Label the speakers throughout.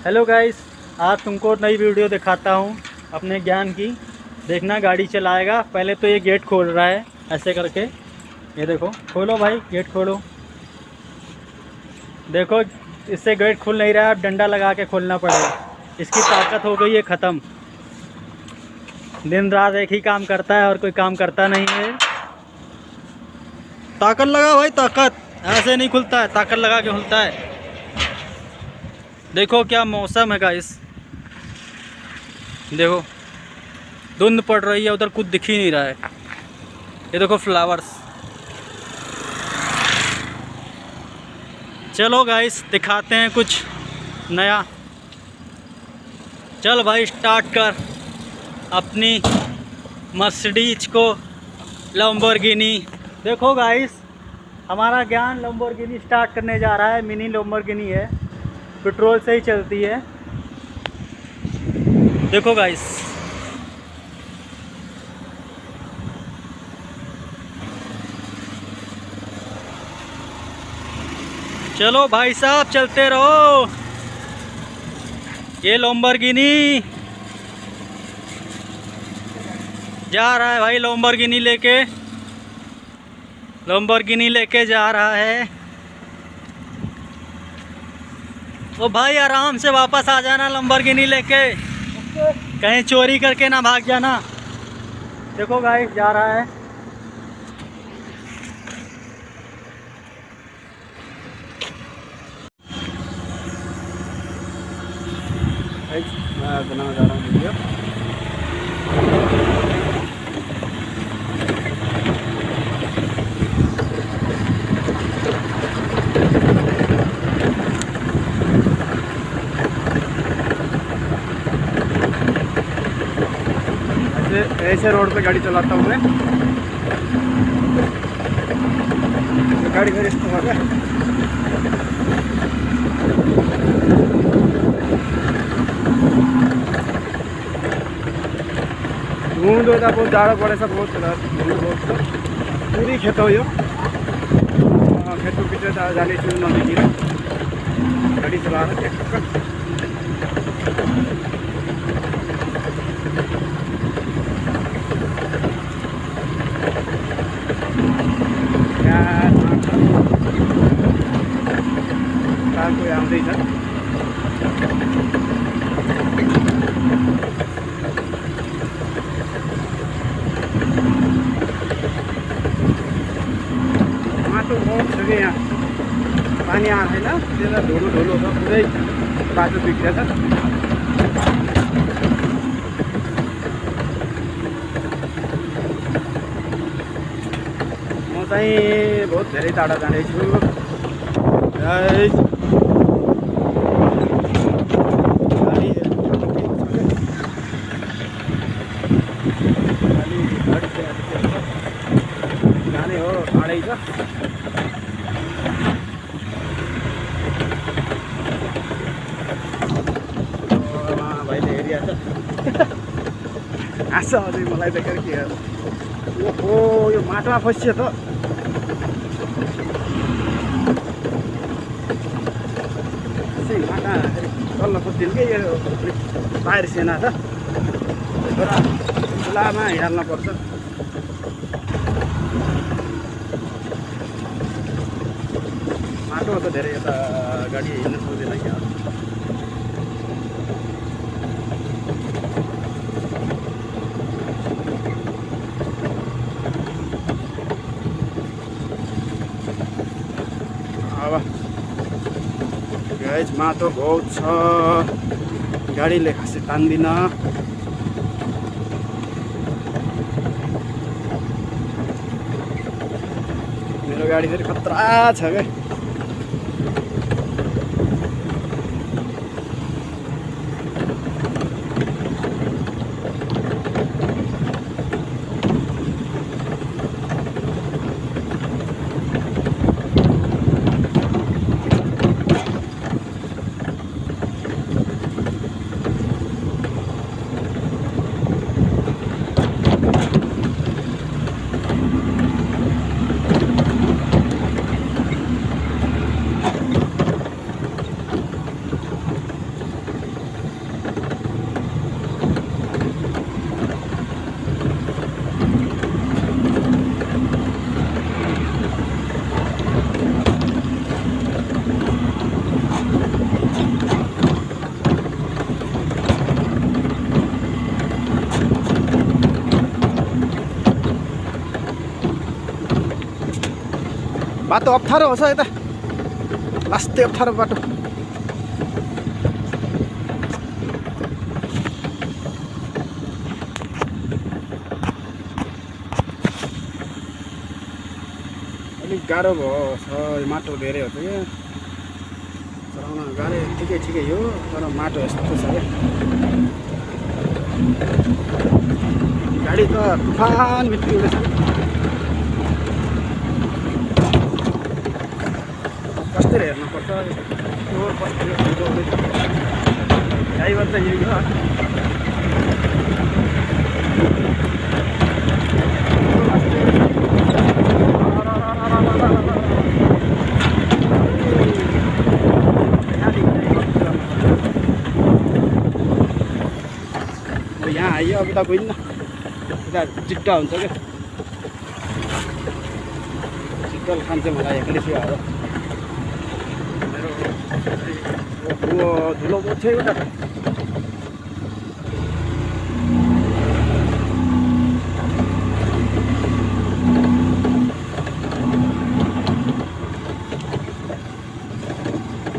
Speaker 1: Hello guys, आज तुमको नई वीडियो दिखाता हूँ अपने ज्ञान की। देखना गाड़ी चलाएगा। पहले तो ये गेट खोल रहा है ऐसे करके। ये देखो, खोलो भाई, गेट खोलो। देखो, इससे गेट खुल नहीं रहा है, अब डंडा लगा के खोलना पड़ेगा। इसकी ताकत हो गई है ख़त्म। दिन रात एक ही काम करता है और कोई काम करता नहीं है। ताकत लगा भाई, ताकत। ऐसे नहीं खुलता है, ताकत लगा के खुलता है। देखो क्या मौसम है गाइस, देखो धुंध पड़ रही है, उधर कुछ दिख ही नहीं रहा है। ये देखो फ्लावर्स। चलो गाइस, दिखाते हैं कुछ नया। चल भाई, स्टार्ट कर अपनी मर्सिडीज को, लैम्बोर्गिनी। देखो गाइस, हमारा ज्ञान लैम्बोर्गिनी स्टार्ट करने जा रहा है। मिनी लैम्बोर्गिनी है, पेट्रोल से ही चलती है। देखो गाइस, चलो भाई साहब, चलते रहो। ये लैम्बोर्गिनी जा रहा है भाई, लैम्बोर्गिनी लेके जा रहा है। ओ भाई, आराम से वापस आ जाना लैम्बोर्गिनी लेके, कहीं चोरी करके ना भाग जाना। देखो गाइस, जा रहा है।
Speaker 2: मैं बनाना जा रहा हूँ वीडियो। ऐसे रोड पे गाड़ी चलाता हूँ मैं। गाड़ी मेरे इस्तेमाल है। ढूंढ दो था, बहुत ज़्यादा पड़े सब, बहुत चला बहुत पूरी खेत हो यो। खेतों पीछे जाने शुरू ना कीजिए। गाड़ी चला रहे हैं। कोई आउँदै छ। माटो बहुत छ कि यहाँ, पानी आएको छैन, त्यसलाई धुलो छ, पुरै बाटो बिग्रेछ। म चाहिँ बहुत धेरै टाढा जाँदैछु। जाने हो, टाढै छ। भाइले हेरिहाल्छ, हाँस्छ अझै मलाई देखेर। के ओहो, यो माटोमा फसियो त। माटा तल्लो खोज्दिनु कि यो बाहिर सेना छ, खुलामा हिँड्न पर्छ। माटो त धेरै, यता गाडी हिँड्न सक्दैन क्या। अब गाइस, माटो बहुत छ, गाडीले खासै तान्दिन। मेरो गाडी फेरि खतरा छ क्या। बाटो अप्ठ्यारो छ यता, लास्टै अप्ठ्यारो बाटो। अलिक गाह्रो भयो छ, माटो धेरै हो त क्या, चलाउन गाह्रो। ठिकै हो, तर माटो यस्तो छ क्या। गाडी त तुफान बित्ति हुँदैछ। कस्तरी हेर्नुपर्छ, ड्राइभर चाहिँ यही हो। यहाँ आइयो, अब त गइन्न, यता चिट्टा हुन्छ क्या, चिट्टल खान्छ मलाई एक्लै छु। अब मेरो धुलो बोक्छ एउटा।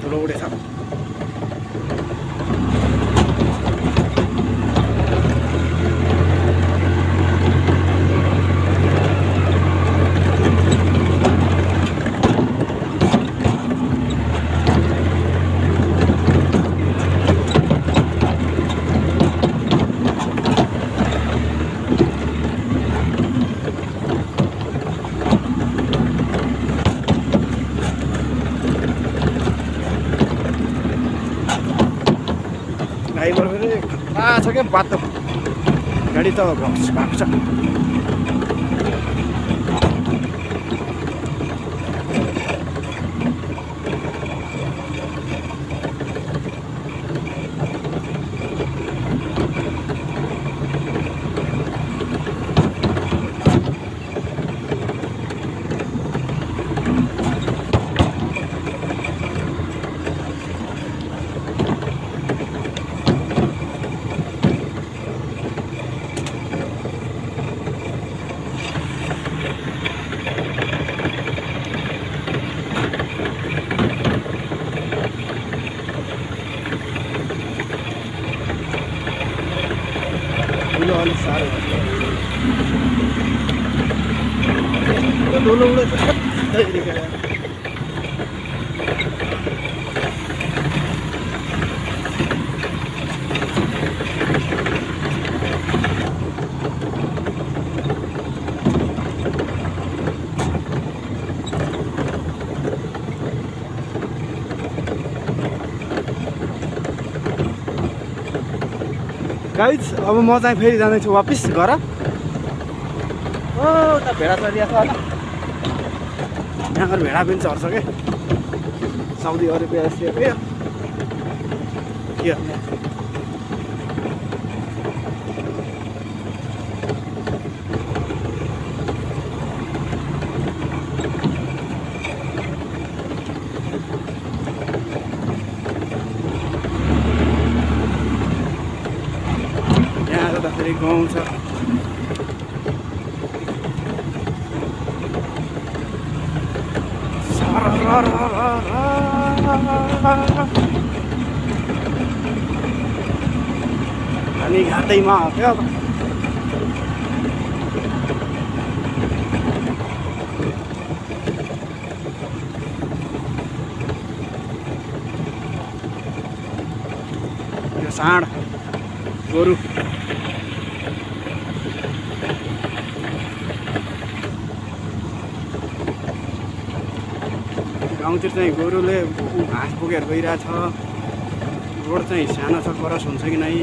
Speaker 2: धुलो उडेछ। ड्राइभर पनि खतरा छ क्या बाटो, गाडी त भक्स भएको छ। अलिक साह्रो धुलो उडेछ। गाइज अब म चाहिँ फेरि जाँदैछु वापिस घर। ओ त भेडा चलिरहेको छ होला, यहाँ भेडा पनि चढ्छ क्या, साउदी अरेबिया के फेरि गाउँ छ। हामी घाटैमा क्या यो साँड गोरु गाउँतिर चाहिँ गोरुले घाँस बोकेर गइरहेछ। रोड चाहिँ सानो छ, क्रस हुन्छ कि नै